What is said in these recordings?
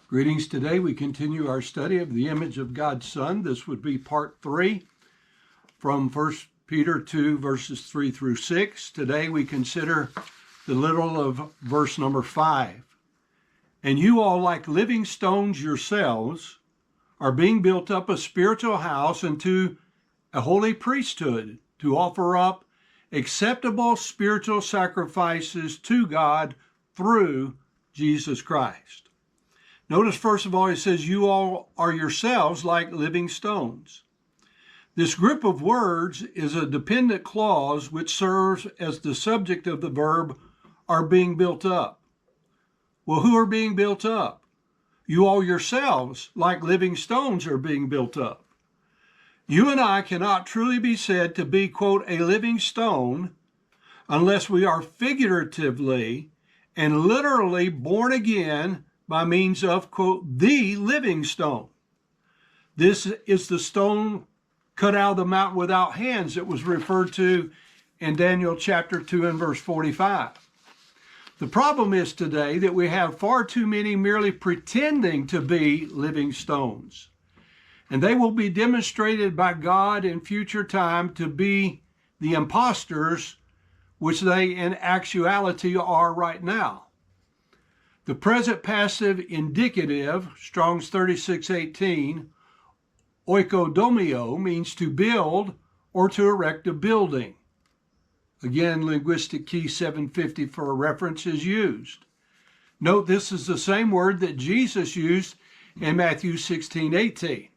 Greetings. Today we continue our study of the image of God's Son. This would be part 3 from 1 Peter 2 verses 3 through 6. Today we consider the little of verse number 5. And you all, like living stones yourselves, are being built up a spiritual house into a holy priesthood to offer up acceptable spiritual sacrifices to God through Jesus Christ. Notice, first of all, it says, you all are yourselves like living stones. This group of words is a dependent clause which serves as the subject of the verb are being built up. Well, who are being built up? You all yourselves, like living stones, are being built up. You and I cannot truly be said to be, quote, a living stone unless we are figuratively and literally born again by means of, quote, the living stone. This is the stone cut out of the mountain without hands that was referred to in Daniel chapter 2 and verse 45. The problem is today that we have far too many merely pretending to be living stones. And they will be demonstrated by God in future time to be the imposters which they in actuality are right now. The present passive indicative, Strong's 3618, oikodomio, means to build or to erect a building. Again, linguistic key 750 for a reference is used. Note this is the same word that Jesus used in Matthew 16:18.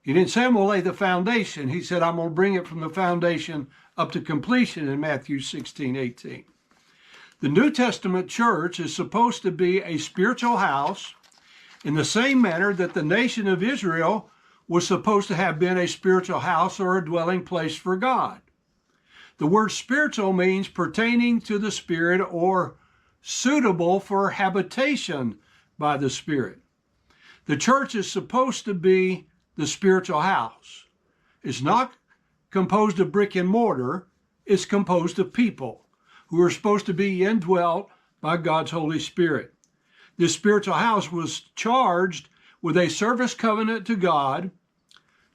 He didn't say, I'm going to lay the foundation. He said, I'm going to bring it from the foundation up to completion in Matthew 16:18. The New Testament church is supposed to be a spiritual house in the same manner that the nation of Israel was supposed to have been a spiritual house or a dwelling place for God. The word spiritual means pertaining to the Spirit or suitable for habitation by the Spirit. The church is supposed to be the spiritual house. It's not composed of brick and mortar, it's composed of people who are supposed to be indwelt by God's Holy Spirit. This spiritual house was charged with a service covenant to God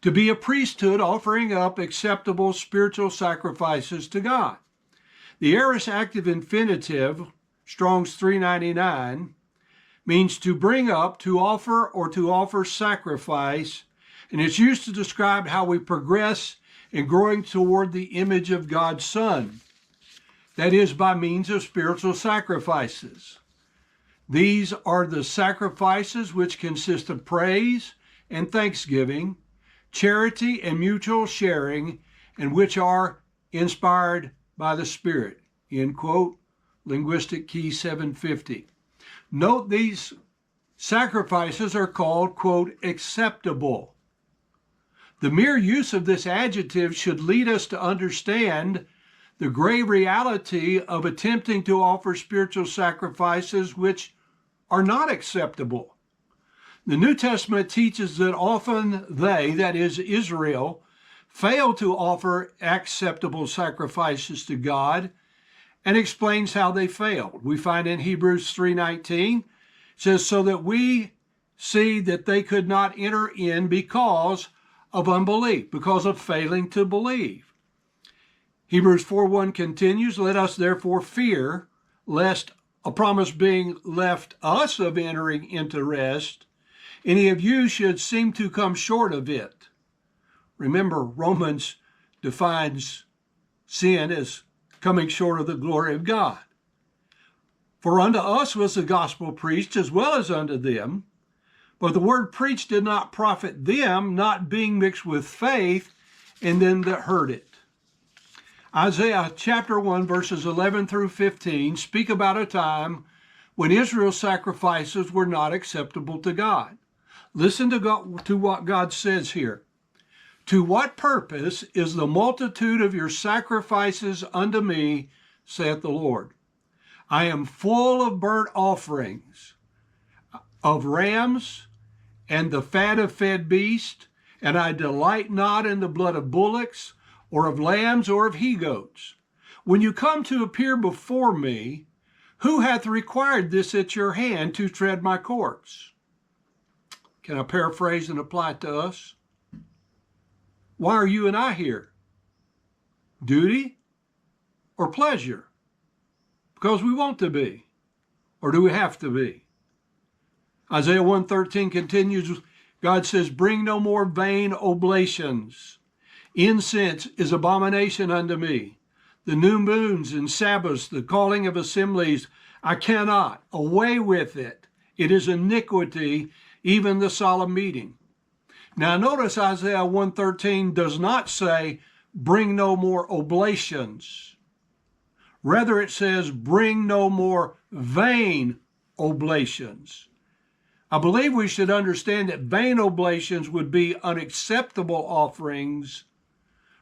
to be a priesthood offering up acceptable spiritual sacrifices to God. The aorist active infinitive, Strong's 399, means to bring up, to offer, or to offer sacrifice, and it's used to describe how we progress in growing toward the image of God's Son. That is by means of spiritual sacrifices. These are the sacrifices which consist of praise and thanksgiving, charity and mutual sharing, and which are inspired by the Spirit. End quote, linguistic key 750. Note these sacrifices are called, quote, acceptable. The mere use of this adjective should lead us to understand the grave reality of attempting to offer spiritual sacrifices which are not acceptable. The New Testament teaches that often they, that is Israel, fail to offer acceptable sacrifices to God and explains how they failed. We find in Hebrews 3:19, says, so that we see that they could not enter in because of unbelief, because of failing to believe. Hebrews 4:1 continues, let us therefore fear, lest a promise being left us of entering into rest, any of you should seem to come short of it. Remember, Romans defines sin as coming short of the glory of God. For unto us was the gospel preached as well as unto them, but the word preached did not profit them, not being mixed with faith in them that heard it. Isaiah chapter 1 verses 11 through 15 speak about a time when Israel's sacrifices were not acceptable to God. Listen to what God says here. To what purpose is the multitude of your sacrifices unto me, saith the Lord? I am full of burnt offerings, of rams, and the fat of fed beasts, and I delight not in the blood of bullocks, or of lambs, or of he-goats. When you come to appear before me, who hath required this at your hand to tread my courts? Can I paraphrase and apply it to us? Why are you and I here? Duty or pleasure? Because we want to be. Or do we have to be? Isaiah 1:13 continues, God says, bring no more vain oblations. Incense is abomination unto me. The new moons and Sabbaths, the calling of assemblies, I cannot. Away with it. It is iniquity, even the solemn meeting. Now notice Isaiah 1:13 does not say, bring no more oblations. Rather it says, bring no more vain oblations. I believe we should understand that vain oblations would be unacceptable offerings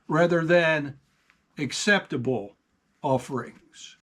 rather than acceptable offerings.